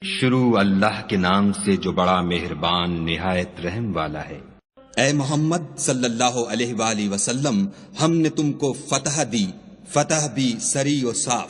شروع اللہ کے نام سے جو بڑا مہربان نہایت رحم والا ہے۔ اے محمد صلی اللہ علیہ وآلہ وسلم، ہم نے تم کو فتح دی، فتح بھی سری و صاف،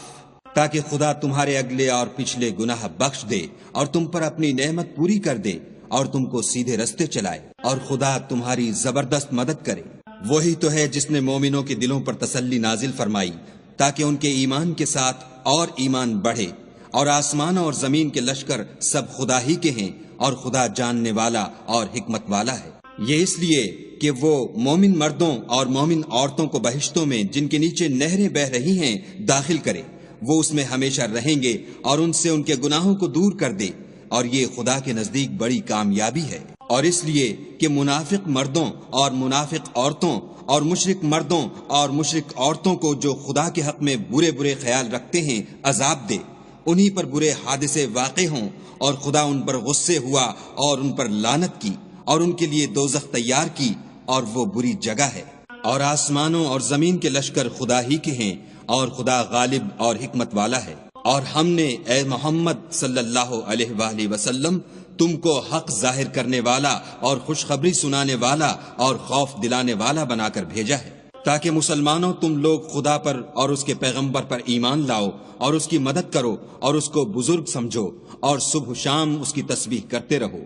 تاکہ خدا تمہارے اگلے اور پچھلے گناہ بخش دے اور تم پر اپنی نعمت پوری کر دے اور تم کو سیدھے رستے چلائے، اور خدا تمہاری زبردست مدد کرے۔ وہی تو ہے جس نے مومنوں کے دلوں پر تسلی نازل فرمائی تاکہ ان کے ایمان کے ساتھ اور ایمان بڑھے، اور آسمان اور زمین کے لشکر سب خدا ہی کے ہیں، اور خدا جاننے والا اور حکمت والا ہے۔ یہ اس لیے کہ وہ مومن مردوں اور مومن عورتوں کو بہشتوں میں جن کے نیچے نہریں بہ رہی ہیں داخل کرے، وہ اس میں ہمیشہ رہیں گے اور ان سے ان کے گناہوں کو دور کر دے، اور یہ خدا کے نزدیک بڑی کامیابی ہے۔ اور اس لیے کہ منافق مردوں اور منافق عورتوں اور مشرک مردوں اور مشرک عورتوں کو جو خدا کے حق میں برے برے خیال رکھتے ہیں عذاب دے، انہی پر برے حادثے واقع ہوں اور خدا ان پر غصے ہوا اور ان پر لعنت کی اور ان کے لیے دوزخ تیار کی، اور وہ بری جگہ ہے۔ اور آسمانوں اور زمین کے لشکر خدا ہی کے ہیں، اور خدا غالب اور حکمت والا ہے۔ اور ہم نے اے محمد صلی اللہ علیہ وآلہ وسلم تم کو حق ظاہر کرنے والا اور خوشخبری سنانے والا اور خوف دلانے والا بنا کر بھیجا ہے، تاکہ مسلمانوں تم لوگ خدا پر اور اس کے پیغمبر پر ایمان لاؤ اور اس کی مدد کرو اور اس کو بزرگ سمجھو، اور صبح شام اس کی تسبیح کرتے رہو۔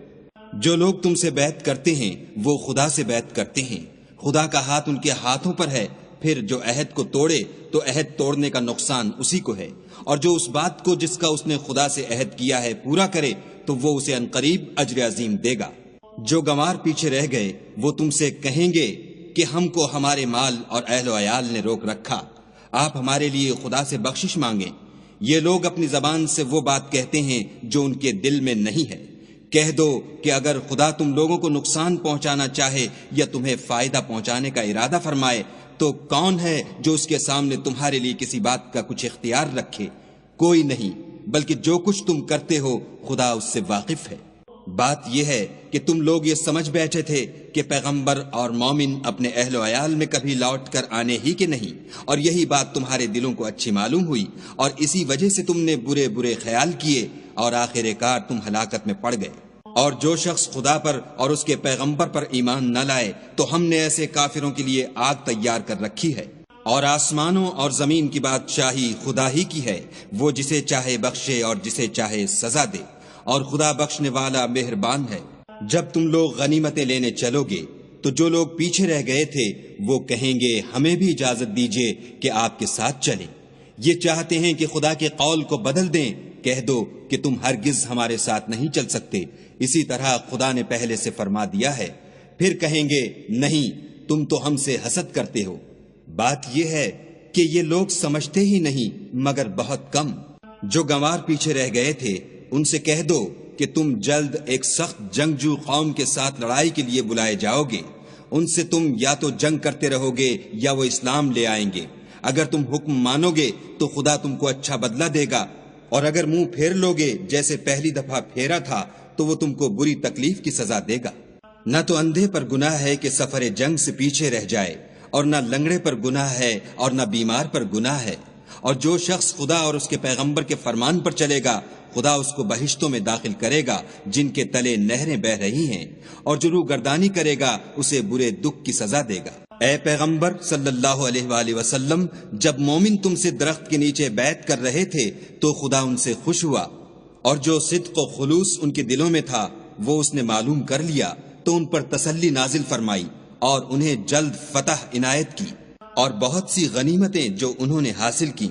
جو لوگ تم سے بیعت کرتے ہیں وہ خدا سے بیعت کرتے ہیں، خدا کا ہاتھ ان کے ہاتھوں پر ہے۔ پھر جو عہد کو توڑے تو عہد توڑنے کا نقصان اسی کو ہے، اور جو اس بات کو جس کا اس نے خدا سے عہد کیا ہے پورا کرے تو وہ اسے عنقریب اجر عظیم دے گا۔ جو گنوار پیچھے رہ گئے وہ تم سے کہیں گے کہ ہم کو ہمارے مال اور اہل و عیال نے روک رکھا، آپ ہمارے لیے خدا سے بخشش مانگیں۔ یہ لوگ اپنی زبان سے وہ بات کہتے ہیں جو ان کے دل میں نہیں ہے۔ کہہ دو کہ اگر خدا تم لوگوں کو نقصان پہنچانا چاہے یا تمہیں فائدہ پہنچانے کا ارادہ فرمائے تو کون ہے جو اس کے سامنے تمہارے لیے کسی بات کا کچھ اختیار رکھے؟ کوئی نہیں، بلکہ جو کچھ تم کرتے ہو خدا اس سے واقف ہے۔ بات یہ ہے کہ تم لوگ یہ سمجھ بیٹھے تھے کہ پیغمبر اور مومن اپنے اہل و عیال میں کبھی لوٹ کر آنے ہی کے نہیں، اور یہی بات تمہارے دلوں کو اچھی معلوم ہوئی، اور اسی وجہ سے تم نے برے برے خیال کیے اور آخر کار تم ہلاکت میں پڑ گئے۔ اور جو شخص خدا پر اور اس کے پیغمبر پر ایمان نہ لائے تو ہم نے ایسے کافروں کے لیے آگ تیار کر رکھی ہے۔ اور آسمانوں اور زمین کی بادشاہی خدا ہی کی ہے، وہ جسے چاہے بخشے اور جسے چاہے سزا دے، اور خدا بخشنے والا مہربان ہے۔ جب تم لوگ غنیمتیں لینے چلو گے تو جو لوگ پیچھے رہ گئے تھے وہ کہیں گے ہمیں بھی اجازت دیجیے کہ آپ کے ساتھ چلیں۔ یہ چاہتے ہیں کہ خدا کے قول کو بدل دیں، کہہ دو کہ تم ہرگز ہمارے ساتھ نہیں چل سکتے، اسی طرح خدا نے پہلے سے فرما دیا ہے۔ پھر کہیں گے نہیں، تم تو ہم سے حسد کرتے ہو۔ بات یہ ہے کہ یہ لوگ سمجھتے ہی نہیں مگر بہت کم۔ جو گنوار پیچھے رہ گئے تھے ان سے کہہ دو کہ تم جلد ایک سخت جنگجو قوم کے ساتھ لڑائی کے لیے بلائے جاؤ گے، ان سے تم یا تو جنگ کرتے رہو گے یا وہ اسلام لے آئیں گے۔ اگر تم حکم مانو گے تو خدا تم کو اچھا بدلہ دے گا، اور اگر منہ پھیر لوگے جیسے پہلی دفعہ پھیرا تھا تو وہ تم کو بری تکلیف کی سزا دے گا۔ نہ تو اندھے پر گناہ ہے کہ سفر جنگ سے پیچھے رہ جائے، اور نہ لنگڑے پر گناہ ہے اور نہ بیمار پر گناہ ہے۔ اور جو شخص خدا اور اس کے پیغمبر کے فرمان پر چلے گا خدا اس کو بہشتوں میں داخل کرے گا جن کے تلے نہریں بہ رہی ہیں، اور جو روگردانی کرے گا اسے برے دکھ کی سزا دے گا۔ اے پیغمبر صلی اللہ علیہ وآلہ وسلم، جب مومن تم سے درخت کے نیچے بیعت کر رہے تھے تو خدا ان سے خوش ہوا، اور جو صدق و خلوص ان کے دلوں میں تھا وہ اس نے معلوم کر لیا تو ان پر تسلی نازل فرمائی اور انہیں جلد فتح عنایت کی، اور بہت سی غنیمتیں جو انہوں نے حاصل کی،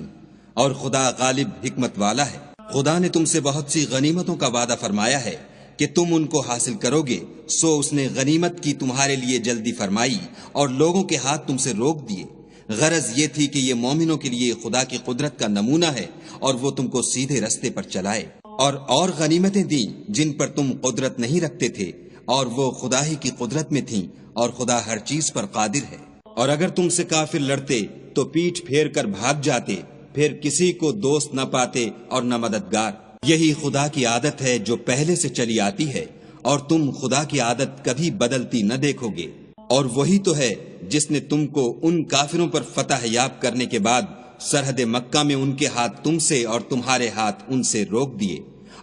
اور خدا غالب حکمت والا ہے۔ خدا نے تم سے بہت سی غنیمتوں کا وعدہ فرمایا ہے کہ تم ان کو حاصل کرو گے، سو اس نے غنیمت کی تمہارے لیے جلدی فرمائی اور لوگوں کے ہاتھ تم سے روک دیے۔ غرض یہ تھی کہ یہ مومنوں کے لیے خدا کی قدرت کا نمونہ ہے اور وہ تم کو سیدھے رستے پر چلائے، اور غنیمتیں دیں جن پر تم قدرت نہیں رکھتے تھے، اور وہ خدا ہی کی قدرت میں تھیں، اور خدا ہر چیز پر قادر ہے۔ اور اگر تم سے کافر لڑتے تو پیٹھ پھیر کر بھاگ جاتے، پھر کسی کو دوست نہ پاتے اور نہ مددگار۔ یہی خدا کی عادت ہے جو پہلے سے چلی آتی ہے، اور تم خدا کی عادت کبھی بدلتی نہ دیکھو گے۔ اور وہی تو ہے جس نے تم کو ان کافروں پر فتح یاب کرنے کے بعد سرحد مکہ میں ان کے ہاتھ تم سے اور تمہارے ہاتھ ان سے روک دیے،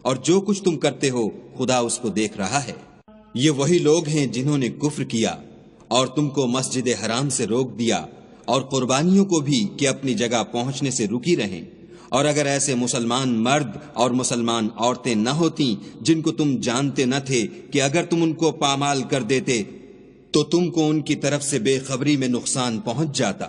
اور جو کچھ تم کرتے ہو خدا اس کو دیکھ رہا ہے۔ یہ وہی لوگ ہیں جنہوں نے کفر کیا اور تم کو مسجد حرام سے روک دیا اور قربانیوں کو بھی کہ اپنی جگہ پہنچنے سے رکی رہیں، اور اگر ایسے مسلمان مرد اور مسلمان عورتیں نہ ہوتیں جن کو تم جانتے نہ تھے کہ اگر تم ان کو پامال کر دیتے تو تم کو ان کی طرف سے بے خبری میں نقصان پہنچ جاتا،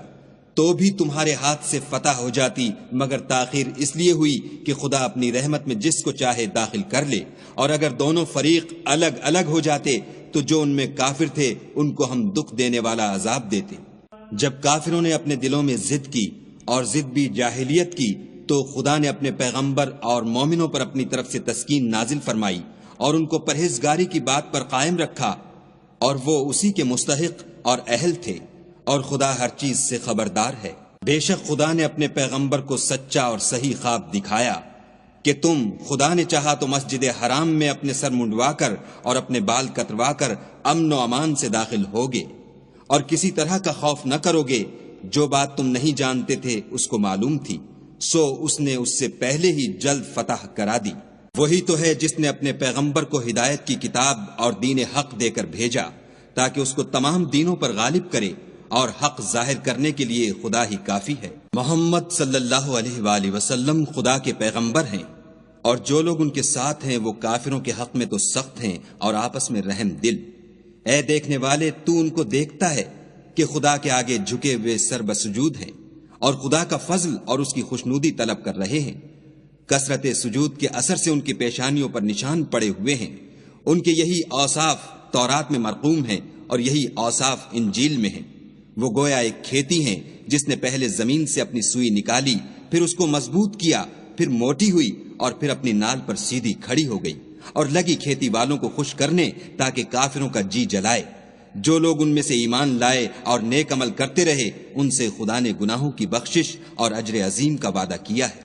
تو بھی تمہارے ہاتھ سے فتح ہو جاتی، مگر تاخیر اس لیے ہوئی کہ خدا اپنی رحمت میں جس کو چاہے داخل کر لے، اور اگر دونوں فریق الگ الگ ہو جاتے تو جو ان میں کافر تھے ان کو ہم دکھ دینے والا عذاب دیتے۔ جب کافروں نے اپنے دلوں میں ضد کی اور ضد بھی جاہلیت کی تو خدا نے اپنے پیغمبر اور مومنوں پر اپنی طرف سے تسکین نازل فرمائی اور ان کو پرہیزگاری کی بات پر قائم رکھا، اور وہ اسی کے مستحق اور اہل تھے، اور خدا ہر چیز سے خبردار ہے۔ بے شک خدا نے اپنے پیغمبر کو سچا اور صحیح خواب دکھایا کہ تم خدا نے چاہا تو مسجد حرام میں اپنے سر منڈوا کر اور اپنے بال کتروا کر امن و امان سے داخل ہوگے اور کسی طرح کا خوف نہ کرو گے۔ جو بات تم نہیں جانتے تھے اس کو معلوم تھی، سو اس نے اس سے پہلے ہی جلد فتح کرا دی۔ وہی تو ہے جس نے اپنے پیغمبر کو ہدایت کی کتاب اور دین حق دے کر بھیجا تاکہ اس کو تمام دینوں پر غالب کرے، اور حق ظاہر کرنے کے لیے خدا ہی کافی ہے۔ محمد صلی اللہ علیہ وآلہ وسلم خدا کے پیغمبر ہیں، اور جو لوگ ان کے ساتھ ہیں وہ کافروں کے حق میں تو سخت ہیں اور آپس میں رحم دل۔ اے دیکھنے والے، تو ان کو دیکھتا ہے کہ خدا کے آگے جھکے ہوئے سر بسجود ہیں اور خدا کا فضل اور اس کی خوشنودی طلب کر رہے ہیں۔ کثرت سجود کے اثر سے ان کی پیشانیوں پر نشان پڑے ہوئے ہیں۔ ان کے یہی اوصاف تورات میں مرقوم ہیں اور یہی اوصاف انجیل میں ہیں۔ وہ گویا ایک کھیتی ہیں جس نے پہلے زمین سے اپنی سوئی نکالی، پھر اس کو مضبوط کیا، پھر موٹی ہوئی اور پھر اپنی نال پر سیدھی کھڑی ہو گئی، اور لگی کھیتی والوں کو خوش کرنے تاکہ کافروں کا جی جلائے۔ جو لوگ ان میں سے ایمان لائے اور نیک عمل کرتے رہے ان سے خدا نے گناہوں کی بخشش اور اجر عظیم کا وعدہ کیا ہے۔